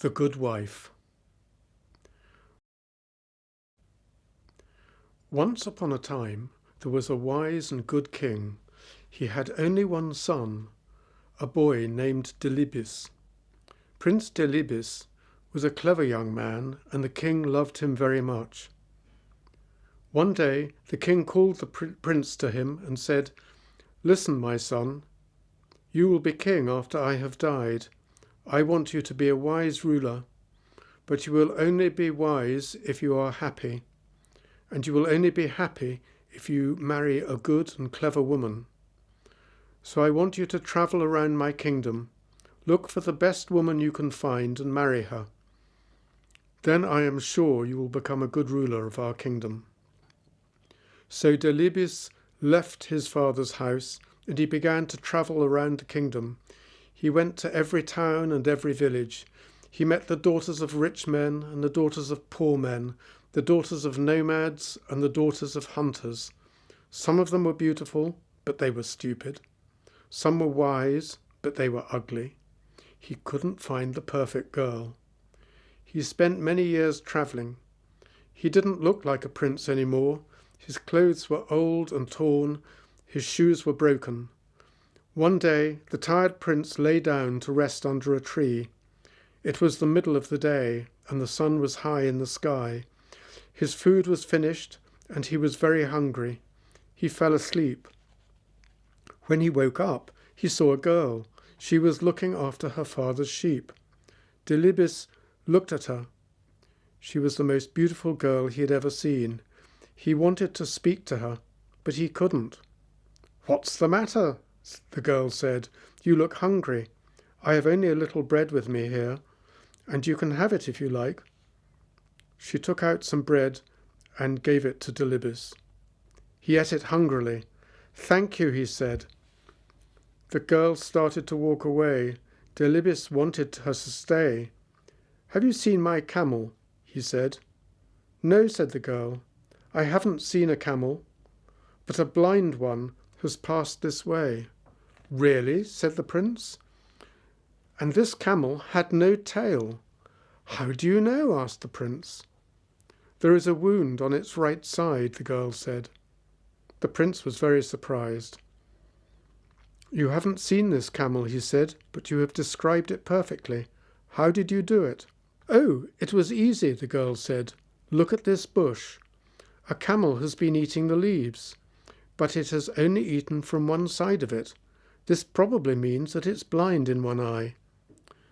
The Good Wife. Once upon a time there was a wise and good king. He had only one son, a boy named Delibis. Prince Delibis was a clever young man, and the king loved him very much. One day the king called the prince to him and said, "Listen, my son, you will be king after I have died. I want you to be a wise ruler, but you will only be wise if you are happy, and you will only be happy if you marry a good and clever woman. So I want you to travel around my kingdom, look for the best woman you can find and marry her. Then I am sure you will become a good ruler of our kingdom." So Delibis left his father's house and he began to travel around the kingdom. He went to every town and every village. He met the daughters of rich men and the daughters of poor men, the daughters of nomads and the daughters of hunters. Some of them were beautiful, but they were stupid. Some were wise, but they were ugly. He couldn't find the perfect girl. He spent many years travelling. He didn't look like a prince anymore. His clothes were old and torn. His shoes were broken. One day the tired prince lay down to rest under a tree. It was the middle of the day, and the sun was high in the sky. His food was finished, and he was very hungry. He fell asleep. When he woke up, he saw a girl. She was looking after her father's sheep. Delibis looked at her. She was the most beautiful girl he had ever seen. He wanted to speak to her, but he couldn't. "What's the matter?" the girl said. "You look hungry. I have only a little bread with me here, and you can have it if you like." She took out some bread and gave it to Delibis. He ate it hungrily. "Thank you," he said. The girl started to walk away. Delibis wanted her to stay. "Have you seen my camel?" he said. "No," said the girl. "I haven't seen a camel, but a blind one has passed this way." "Really?" said the prince. "And this camel had no tail." "How do you know?" asked the prince. "There is a wound on its right side," the girl said. The prince was very surprised. "You haven't seen this camel," he said, "but you have described it perfectly. How did you do it?" "Oh, it was easy," the girl said. "Look at this bush. A camel has been eating the leaves, but it has only eaten from one side of it. This probably means that it's blind in one eye.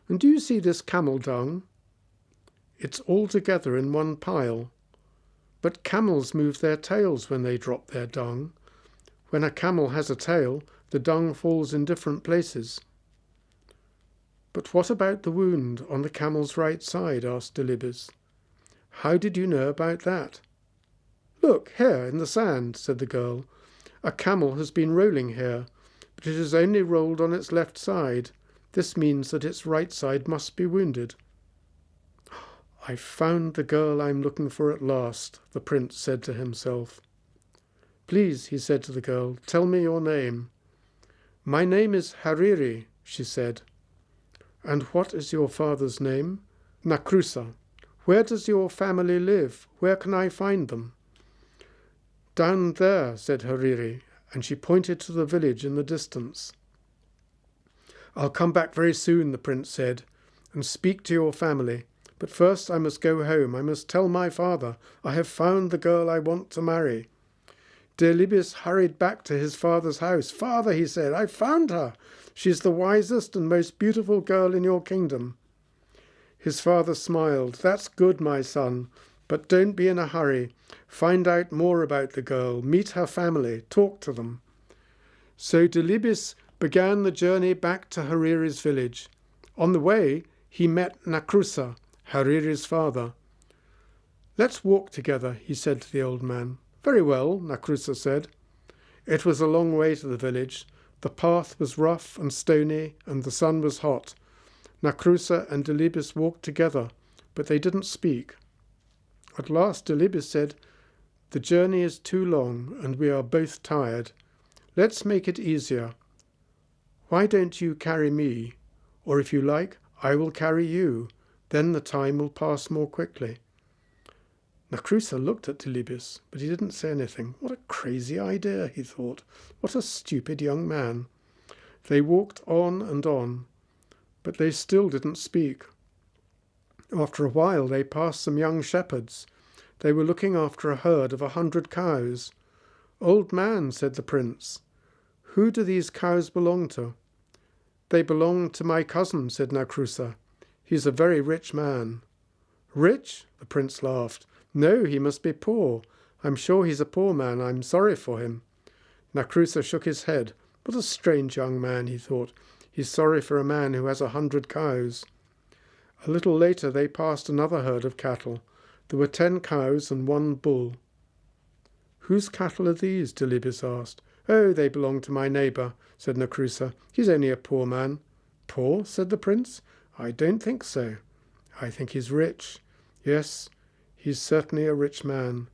And do you see this camel dung? It's all together in one pile. But camels move their tails when they drop their dung. When a camel has a tail, the dung falls in different places." "But what about the wound on the camel's right side?" asked Delibis. "How did you know about that?" "Look, here in the sand," said the girl. "A camel has been rolling here, but it has only rolled on its left side. This means that its right side must be wounded." "I've found the girl I'm looking for at last," the prince said to himself. "Please," he said to the girl, "tell me your name." "My name is Hariri," she said. "And what is your father's name?" "Nakrusa." "Where does your family live? Where can I find them?" "Down there," said Hariri, and she pointed to the village in the distance. "I'll come back very soon," the prince said, "and speak to your family. But first I must go home. I must tell my father I have found the girl I want to marry." Delibis hurried back to his father's house. "Father," he said, "I've found her. She's the wisest and most beautiful girl in your kingdom." His father smiled. "That's good, my son, but don't be in a hurry. Find out more about the girl. Meet her family. Talk to them." So Delibis began the journey back to Hariri's village. On the way, he met Nakrusa, Hariri's father. "Let's walk together," he said to the old man. "Very well," Nakrusa said. It was a long way to the village. The path was rough and stony, and the sun was hot. Nakrusa and Delibis walked together, but they didn't speak. At last Delibis said, "The journey is too long, and we are both tired. Let's make it easier. Why don't you carry me? Or if you like, I will carry you. Then the time will pass more quickly. Nacrusa looked at Delibis, but he didn't say anything. What a crazy idea, he thought. What a stupid young man. They walked on, but they still didn't speak. After a while they passed some young shepherds. They were looking after a herd of 100 cows. "Old man," said the prince, "who do these cows belong to?" "They belong to my cousin," said Nacrusa. "He's a very rich man." "Rich?" the prince laughed. "No, he must be poor. I'm sure he's a poor man. I'm sorry for him." Nacrusa shook his head. What a strange young man, he thought. He's sorry for a man who has 100 cows. A little later they passed another herd of cattle. There were 10 cows and 1 bull. "Whose cattle are these?" Delibis asked. "Oh, they belong to my neighbour," said Nacrusa. "He's only a poor man." "Poor?" said the prince. "I don't think so. I think he's rich. Yes, he's certainly a rich man."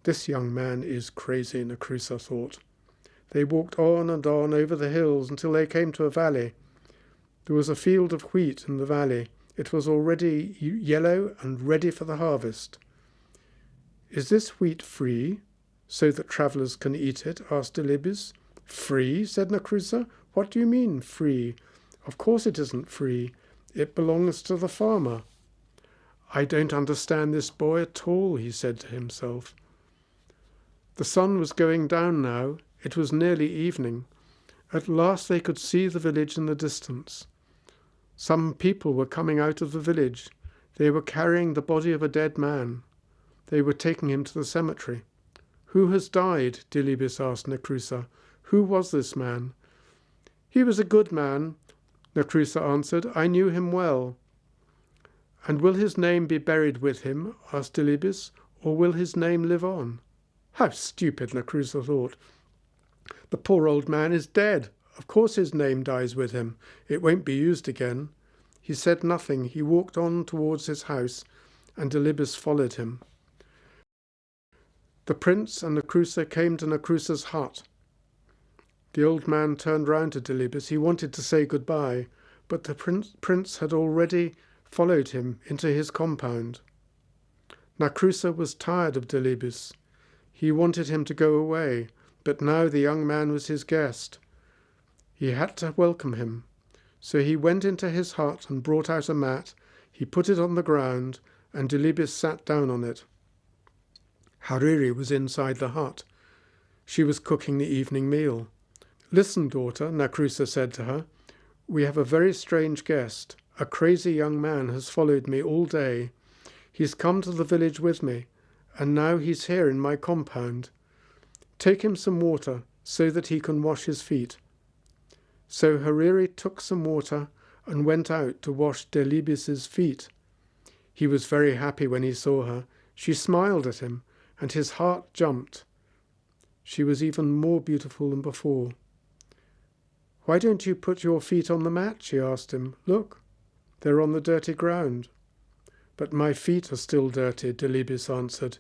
This young man is crazy, Nacrusa thought. They walked on and on over the hills until they came to a valley. There was a field of wheat in the valley. It was already yellow and ready for the harvest. "Is this wheat free, so that travellers can eat it?" asked Delibis. "Free?" said Nacrusa. "What do you mean, free? Of course it isn't free. It belongs to the farmer." "I don't understand this boy at all," he said to himself. The sun was going down now. It was nearly evening. At last they could see the village in the distance. Some people were coming out of the village. They were carrying the body of a dead man. They were taking him to the cemetery. "Who has died?" Delibis asked Nacrusa. "Who was this man?" "He was a good man," Nacrusa answered. "I knew him well." "And will his name be buried with him?" asked Delibis. "Or will his name live on?" How stupid, Nacrusa thought. The poor old man is dead. Of course his name dies with him. It won't be used again. He said nothing. He walked on towards his house, and Delibis followed him. The prince and Nacrusa came to Nacrusa's hut. The old man turned round to Delibis. He wanted to say goodbye, but the prince had already followed him into his compound. Nacrusa was tired of Delibis. He wanted him to go away, but now the young man was his guest. He had to welcome him. So he went into his hut and brought out a mat. He put it on the ground, and Delibis sat down on it. Hariri was inside the hut. She was cooking the evening meal. "Listen, daughter," Nacrusa said to her. "We have a very strange guest. A crazy young man has followed me all day. He's come to the village with me, and now he's here in my compound. Take him some water so that he can wash his feet." So Hariri took some water and went out to wash Delibis's feet. He was very happy when he saw her. She smiled at him, and his heart jumped. She was even more beautiful than before. "Why don't you put your feet on the mat?" she asked him. "Look, they're on the dirty ground." "But my feet are still dirty," Delibis answered.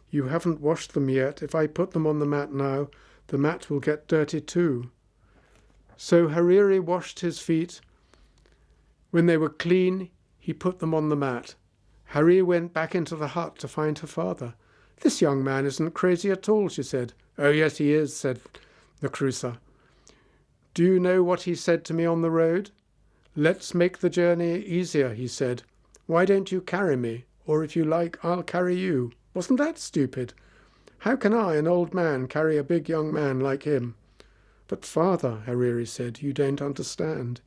"You haven't washed them yet. If I put them on the mat now, the mat will get dirty too." So Hariri washed his feet. When they were clean, he put them on the mat. Hariri went back into the hut to find her father. "This young man isn't crazy at all," she said. "Oh, yes, he is," said Nacrusa. "Do you know what he said to me on the road? 'Let's make the journey easier,' he said. 'Why don't you carry me? Or if you like, I'll carry you.' Wasn't that stupid? How can I, an old man, carry a big young man like him?" "But father," Hariri said, "you don't understand.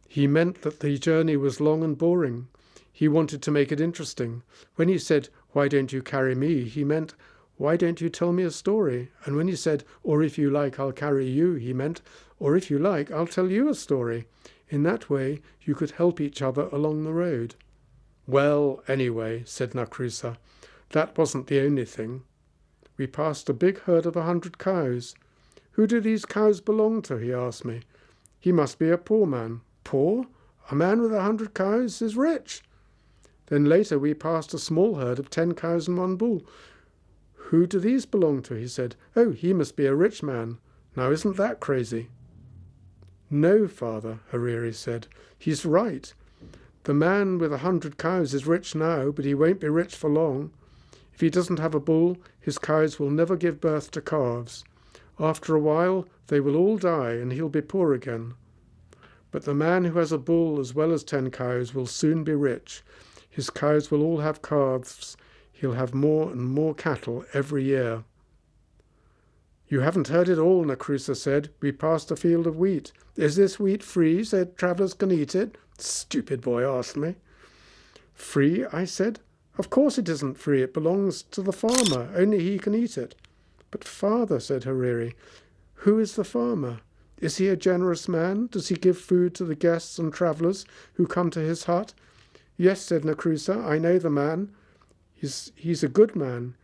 He meant that the journey was long and boring. He wanted to make it interesting. When he said, 'Why don't you carry me?' he meant, 'Why don't you tell me a story?' And when he said, 'Or if you like, I'll carry you,' he meant, 'Or if you like, I'll tell you a story.' In that way, you could help each other along the road." "Well, anyway," said Nacrusa, "that wasn't the only thing. We passed a big herd of 100 cows. 'Who do these cows belong to?' he asked me. 'He must be a poor man.' Poor? A man with 100 cows is rich." Then later we passed a small herd of 10 cows and 1 bull. "Who do these belong to?" he said. "Oh, he must be a rich man. Now isn't that crazy?" "No, father," Hariri said. "He's right. The man with 100 cows is rich now, but he won't be rich for long. If he doesn't have a bull, his cows will never give birth to calves. After a while, they will all die, and he'll be poor again. But the man who has a bull as well as 10 cows will soon be rich. His cows will all have calves. He'll have more and more cattle every year. You haven't heard it all, Nacrusa said. We passed a field of wheat. Is this wheat free, so travellers can eat it? Stupid boy asked me. Free, I said. Of course it isn't free. It belongs to the farmer. Only he can eat it. But father, said Hariri, who is the farmer? Is he a generous man? Does he give food to the guests and travellers who come to his hut? Yes, said Nacrusa, I know the man. He's a good man.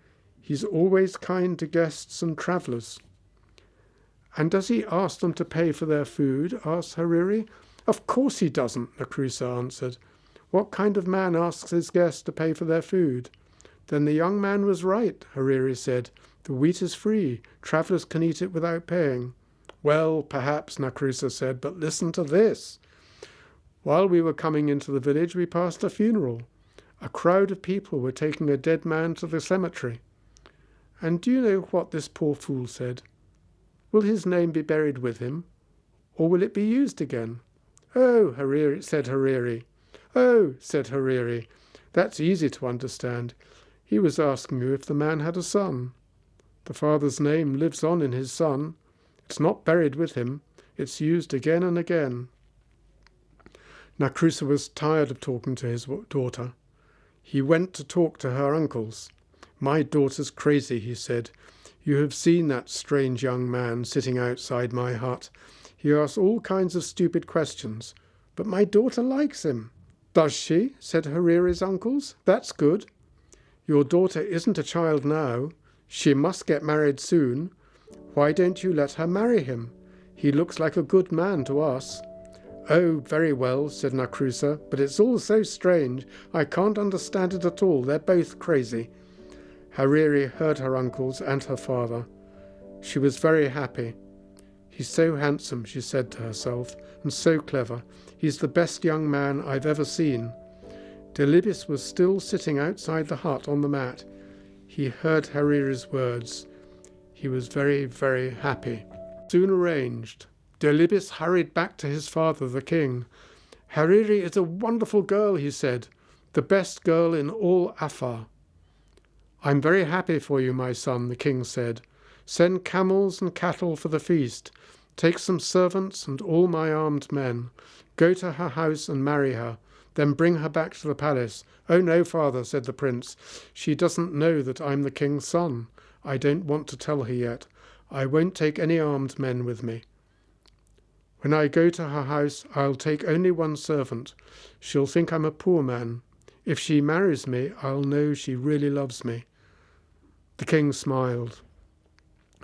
He's always kind to guests and travellers. And does he ask them to pay for their food? Asked Hariri. Of course he doesn't, Nacrusa answered. What kind of man asks his guests to pay for their food? Then the young man was right, Hariri said. The wheat is free. Travellers can eat it without paying. Well, perhaps, Nacrusa said, but listen to this. While we were coming into the village, we passed a funeral. A crowd of people were taking a dead man to the cemetery. And do you know what this poor fool said? Will his name be buried with him, or will it be used again? Oh, Hariri, said Hariri. Oh, said Hariri, that's easy to understand. He was asking you if the man had a son. The father's name lives on in his son. It's not buried with him. It's used again and again. Nacrusa was tired of talking to his daughter. He went to talk to her uncles. My daughter's crazy, he said. You have seen that strange young man sitting outside my hut. He asks all kinds of stupid questions, but my daughter likes him. Does she? Said Hariri's uncles. That's good. Your daughter isn't a child now. She must get married soon. Why don't you let her marry him? He looks like a good man to us. Oh, very well, said Nacrusa, but it's all so strange. I can't understand it at all. They're both crazy. Hariri heard her uncles and her father. She was very happy. He's so handsome, she said to herself, and so clever. He's the best young man I've ever seen. Delibis was still sitting outside the hut on the mat. He heard Hariri's words. He was very, very happy. Soon arranged. Delibis hurried back to his father, the king. Hariri is a wonderful girl, he said, the best girl in all Afar. I'm very happy for you, my son, the king said. Send camels and cattle for the feast. Take some servants and all my armed men. Go to her house and marry her. Then bring her back to the palace. Oh, no, father, said the prince. She doesn't know that I'm the king's son. I don't want to tell her yet. I won't take any armed men with me. When I go to her house, I'll take only one servant. She'll think I'm a poor man. If she marries me, I'll know she really loves me. The king smiled.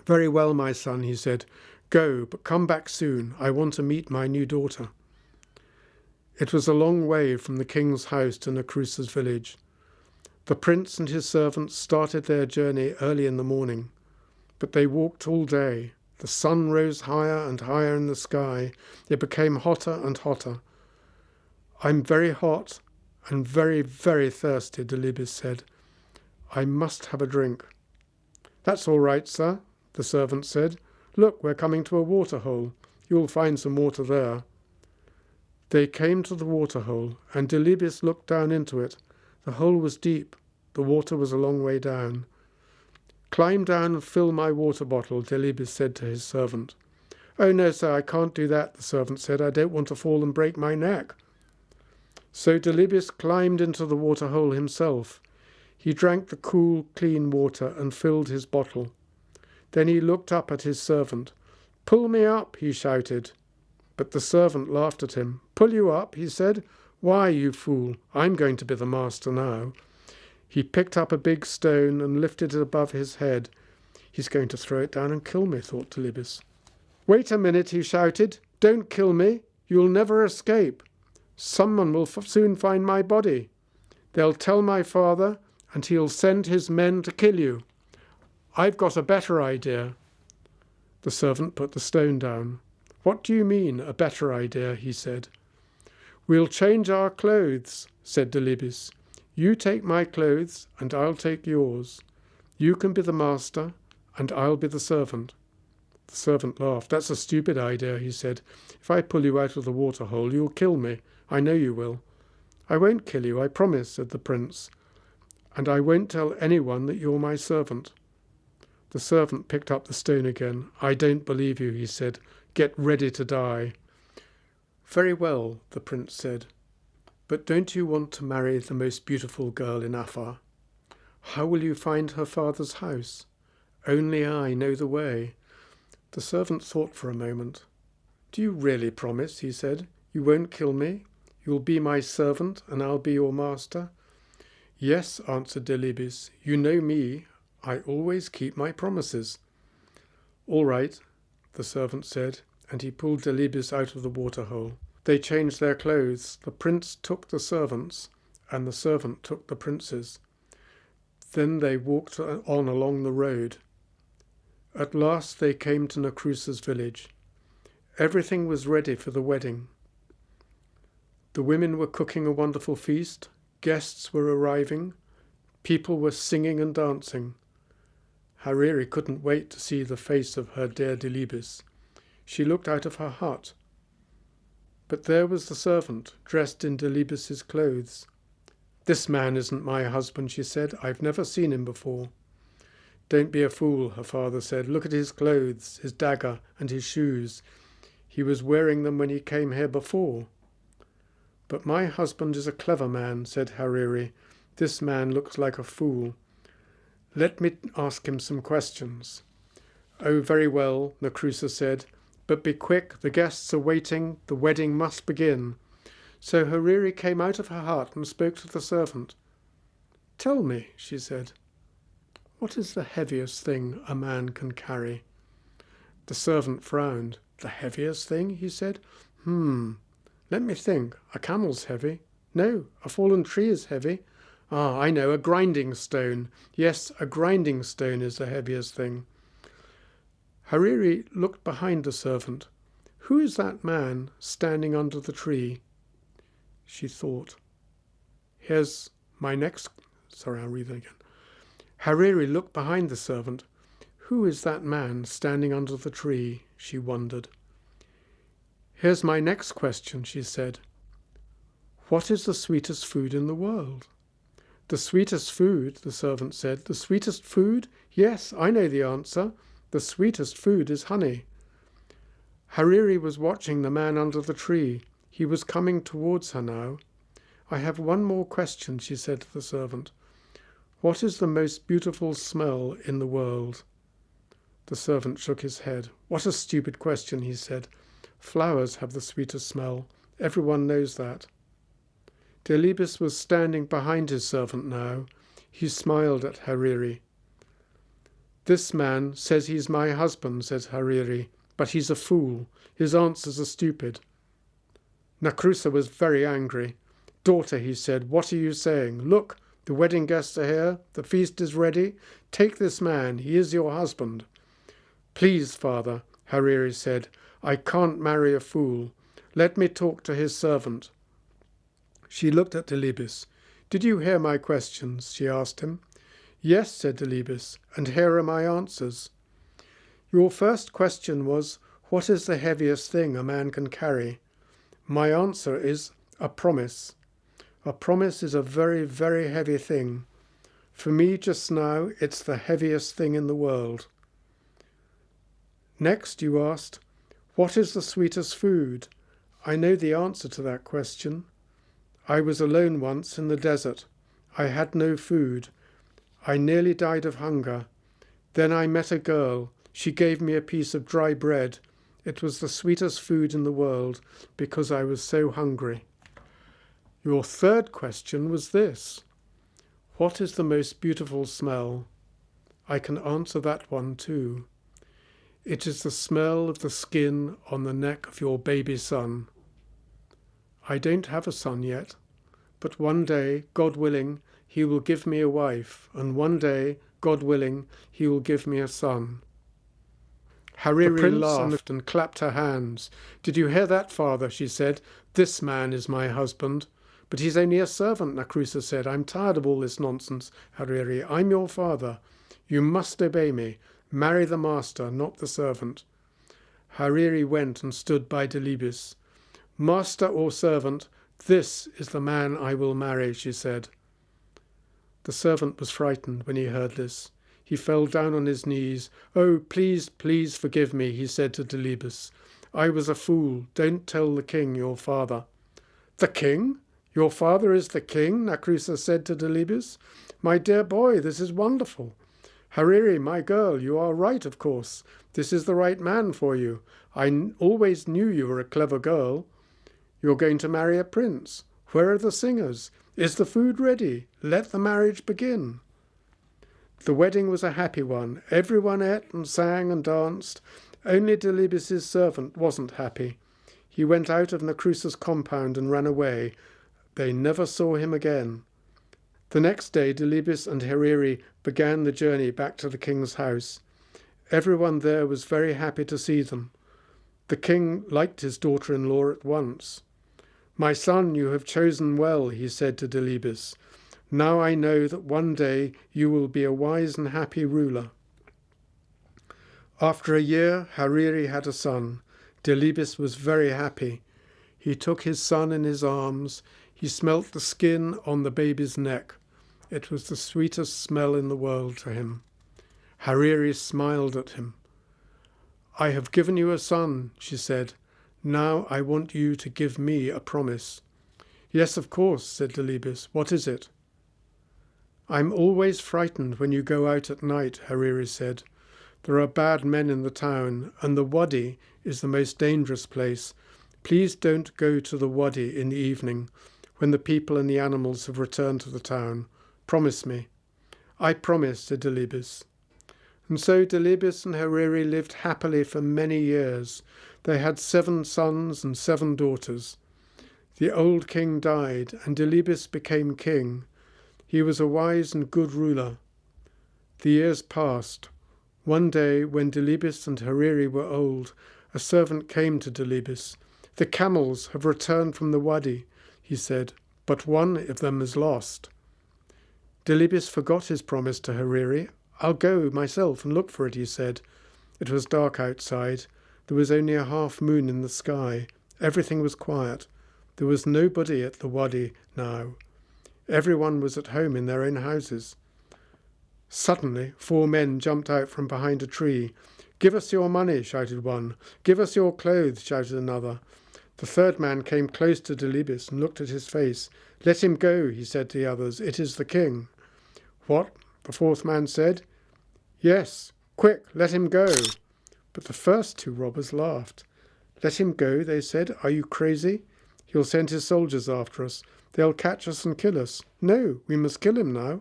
Very well, my son, he said. Go, but come back soon. I want to meet my new daughter. It was a long way from the king's house to Nacrusa's village. The prince and his servants started their journey early in the morning, but they walked all day. The sun rose higher and higher in the sky. It became hotter and hotter. I'm very hot and very, very thirsty, Delibis said. I must have a drink. That's all right, sir, the servant said. Look, we're coming to a waterhole. You'll find some water there. They came to the waterhole, and Delibis looked down into it. The hole was deep. The water was a long way down. Climb down and fill my water bottle, Delibis said to his servant. Oh, no, sir, I can't do that, the servant said. I don't want to fall and break my neck. So Delibis climbed into the waterhole himself. He drank the cool, clean water and filled his bottle. Then he looked up at his servant. Pull me up, he shouted. But the servant laughed at him. Pull you up, he said. Why, you fool, I'm going to be the master now. He picked up a big stone and lifted it above his head. He's going to throw it down and kill me, thought Delibis. Wait a minute, he shouted. Don't kill me. You'll never escape. Someone will soon find my body. They'll tell my father, and he'll send his men to kill you. I've got a better idea. The servant put the stone down. What do you mean, a better idea? He said. "We'll change our clothes," said Delibis. "You take my clothes and I'll take yours. You can be the master and I'll be the servant." The servant laughed. "That's a stupid idea," he said. "If I pull you out of the water hole, you'll kill me. I know you will." "I won't kill you, I promise," said the prince. "And I won't tell anyone that you're my servant." The servant picked up the stone again. "I don't believe you," he said. "Get ready to die." "Very well," the prince said. "But don't you want to marry the most beautiful girl in Afar? How will you find her father's house? Only I know the way." The servant thought for a moment. "Do you really promise," he said, "you won't kill me? You'll be my servant and I'll be your master?" "Yes," answered Delibis. "You know me. I always keep my promises." "All right," the servant said, and he pulled Delibis out of the water hole. They changed their clothes. The prince took the servants and the servant took the prince's. Then they walked on along the road. At last they came to Nacrusa's village. Everything was ready for the wedding. The women were cooking a wonderful feast. Guests were arriving. People were singing and dancing. Hariri couldn't wait to see the face of her dear Delibis. She looked out of her hut. But there was the servant, dressed in Delibis's clothes. "This man isn't my husband," she said. "I've never seen him before." "Don't be a fool," her father said. "Look at his clothes, his dagger, and his shoes. He was wearing them when he came here before." "But my husband is a clever man," said Hariri. "This man looks like a fool. Let me ask him some questions." "Oh, very well," Nacrusa said. "But be quick, the guests are waiting, the wedding must begin." So Hariri came out of her hut and spoke to the servant. "Tell me," she said, "what is the heaviest thing a man can carry?" The servant frowned. "The heaviest thing?" he said. Let me think. A camel's heavy. No, a fallen tree is heavy. Ah, I know, a grinding stone. Yes, a grinding stone is the heaviest thing." Hariri looked behind the servant. "Who is that man standing under the tree?" She thought. I'll read that again. Hariri looked behind the servant. "Who is that man standing under the tree?" she wondered. "Here's my next question," she said. "What is the sweetest food in the world?" "The sweetest food," the servant said. "The sweetest food? Yes, I know the answer. The sweetest food is honey." Hariri was watching the man under the tree. He was coming towards her now. "I have one more question," she said to the servant. "What is the most beautiful smell in the world?" The servant shook his head. "What a stupid question," he said. "Flowers have the sweetest smell. Everyone knows that." Delibis was standing behind his servant now. He smiled at Hariri. "This man says he's my husband," said Hariri, "but he's a fool. His answers are stupid." Nacrusa was very angry. "Daughter," he said, "what are you saying? Look, the wedding guests are here. The feast is ready. Take this man. He is your husband." "Please, father," Hariri said, "I can't marry a fool. Let me talk to his servant." She looked at Delibis. "Did you hear my questions?" she asked him. "Yes," said Delibis, "and here are my answers. Your first question was, what is the heaviest thing a man can carry? My answer is a promise. A promise is a very, very heavy thing. For me just now, it's the heaviest thing in the world." Next you asked, what is the sweetest food? I know the answer to that question. I was alone once in the desert. I had no food. I nearly died of hunger. Then I met a girl. She gave me a piece of dry bread. It was the sweetest food in the world because I was so hungry. Your third question was this. What is the most beautiful smell? I can answer that one too. It is the smell of the skin on the neck of your baby son. I don't have a son yet, but one day, God willing, he will give me a wife, and one day, God willing, he will give me a son. Hariri laughed and clapped her hands. "Did you hear that, father?" she said. "This man is my husband." "But he's only a servant," Nakrusa said. "I'm tired of all this nonsense, Hariri. I'm your father. You must obey me. Marry the master, not the servant." Hariri went and stood by Delibis. "Master or servant, this is the man I will marry," she said. The servant was frightened when he heard this. He fell down on his knees. "Oh, please, please forgive me," he said to Delibis. "I was a fool. Don't tell the king, your father." "The king? Your father is the king?" Nakrusa said to Delibis. "My dear boy, this is wonderful. Hariri, my girl, you are right, of course. This is the right man for you. I always knew you were a clever girl. You're going to marry a prince. Where are the singers? Is the food ready? Let the marriage begin." The wedding was a happy one. Everyone ate and sang and danced. Only Delibis's servant wasn't happy. He went out of Nakrusa's compound and ran away. They never saw him again. The next day, Delibis and Hariri began the journey back to the king's house. Everyone there was very happy to see them. The king liked his daughter-in-law at once. "My son, you have chosen well," he said to Delibis. "Now I know that one day you will be a wise and happy ruler." After a year, Hariri had a son. Delibis was very happy. He took his son in his arms. He smelt the skin on the baby's neck. It was the sweetest smell in the world to him. Hariri smiled at him. "I have given you a son," she said. "Now I want you to give me a promise." "Yes, of course," said Delibis. "What is it?" "I'm always frightened when you go out at night," Hariri said. "There are bad men in the town, and the wadi is the most dangerous place. Please don't go to the wadi in the evening, when the people and the animals have returned to the town. Promise me." "I promise," said Delibis. And so Delibis and Hariri lived happily for many years. They had 7 sons and 7 daughters. The old king died, and Delibis became king. He was a wise and good ruler. The years passed. One day, when Delibis and Hariri were old, a servant came to Delibis. "The camels have returned from the wadi," he said, "but one of them is lost." Delibis forgot his promise to Hariri. "I'll go myself and look for it," he said. It was dark outside. There was only a half moon in the sky. Everything was quiet. There was nobody at the wadi now. Everyone was at home in their own houses. Suddenly, 4 men jumped out from behind a tree. "Give us your money," shouted one. "Give us your clothes," shouted another. The 3rd man came close to Delibis and looked at his face. "Let him go," he said to the others. "It is the king." "What?" the 4th man said. "Yes, quick, let him go." But the first 2 robbers laughed. "Let him go," they said. "Are you crazy? He'll send his soldiers after us. They'll catch us and kill us. No, we must kill him now."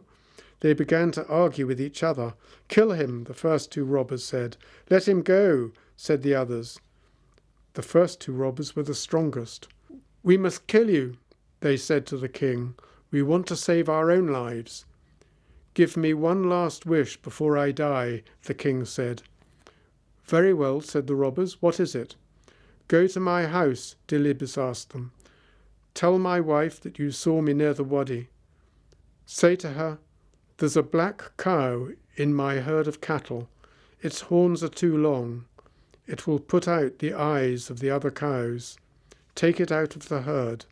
They began to argue with each other. "Kill him," the first 2 robbers said. "Let him go," said the others. The first 2 robbers were the strongest. "We must kill you," they said to the king. "We want to save our own lives." "Give me one last wish before I die," the king said. "Very well," said the robbers. "What is it?" "Go to my house," Delibis asked them. "Tell my wife that you saw me near the wadi. Say to her, 'There's a black cow in my herd of cattle. Its horns are too long. It will put out the eyes of the other cows. Take it out of the herd.'"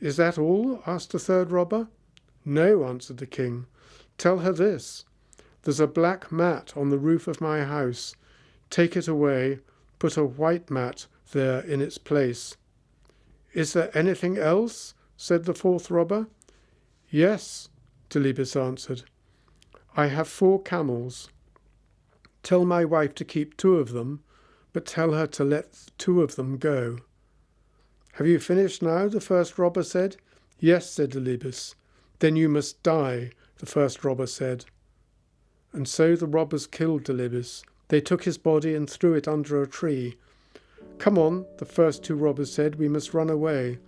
"Is that all?" asked the 3rd robber. "No," answered the king. "Tell her this. There's a black mat on the roof of my house. Take it away. Put a white mat there in its place." "Is there anything else?" said the 4th robber. "Yes," Delibis answered. "I have 4 camels. Tell my wife to keep 2 of them, but tell her to let 2 of them go." "Have you finished now?" the first robber said. "Yes," said Delibis. "Then you must die," the first robber said. And so the robbers killed Delibis. They took his body and threw it under a tree. "Come on," the first 2 robbers said. "We must run away."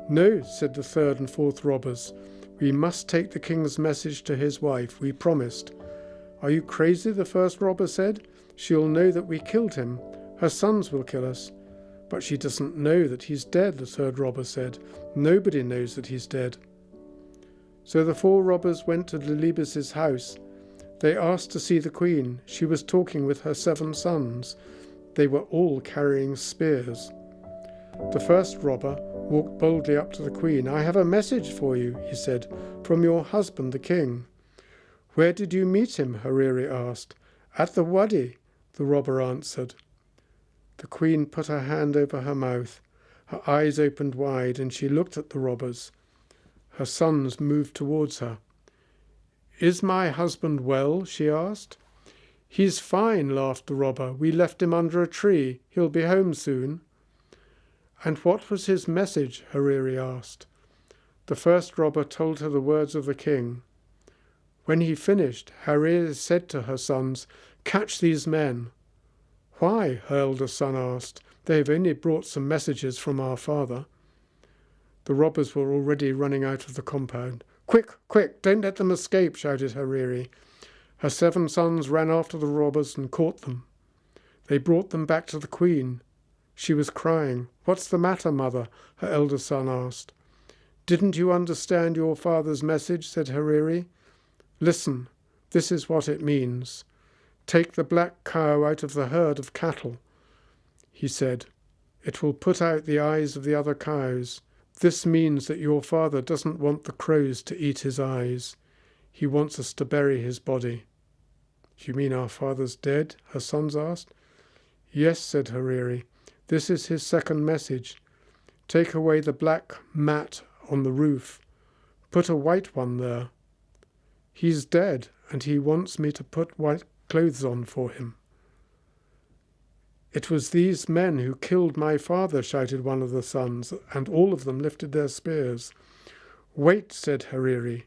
"No," said the 3rd and 4th robbers. "We must take the king's message to his wife. We promised." "Are you crazy?" the first robber said. She'll know that we killed him. Her sons will kill us. But she doesn't know that he's dead, the third robber said. Nobody knows that he's dead. So the 4 robbers went to Delibis's house. They asked to see the queen. She was talking with her 7 sons. They were all carrying spears. The first robber walked boldly up to the queen. "I have a message for you," he said, "from your husband, the king." "Where did you meet him?" Hariri asked. "At the wadi," the robber answered. The queen put her hand over her mouth. Her eyes opened wide, and she looked at the robbers. Her sons moved towards her. "Is my husband well?" she asked. "He's fine," laughed the robber. "We left him under a tree. He'll be home soon." "And what was his message?" Hariri asked. The first robber told her the words of the king. When he finished, Hariri said to her sons, "Catch these men." "Why?" her eldest son asked. "They have only brought some messages from our father." The robbers were already running out of the compound. "Quick, quick, don't let them escape," shouted Hariri. Her 7 sons ran after the robbers and caught them. They brought them back to the queen. She was crying. "What's the matter, mother?" her eldest son asked. "Didn't you understand your father's message?" said Hariri. "Listen, this is what it means. Take the black cow out of the herd of cattle," he said. "It will put out the eyes of the other cows. This means that your father doesn't want the crows to eat his eyes. He wants us to bury his body." "You mean our father's dead?" her sons asked. "Yes," said Hariri. "This is his second message. Take away the black mat on the roof. Put a white one there. He's dead, and he wants me to put white clothes on for him." "It was these men who killed my father," shouted one of the sons, and all of them lifted their spears. "Wait," said Hariri.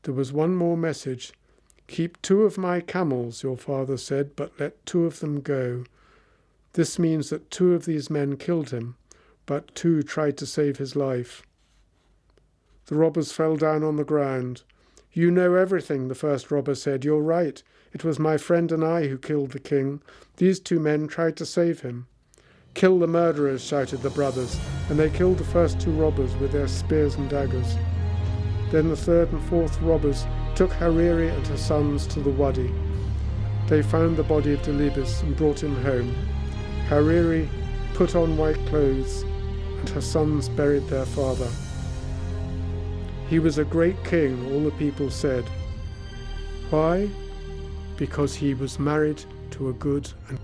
There was one more message. "Keep 2 of my camels," your father said, "but let 2 of them go." This means that 2 of these men killed him, but 2 tried to save his life. The robbers fell down on the ground. "You know everything," the first robber said. "You're right. It was my friend and I who killed the king. These 2 men tried to save him." "Kill the murderers," shouted the brothers, and they killed the first 2 robbers with their spears and daggers. Then the 3rd and 4th robbers took Hariri and her sons to the wadi. They found the body of Delibis and brought him home. Hariri put on white clothes, and her sons buried their father. He was a great king, all the people said. Why? Because he was married to a good and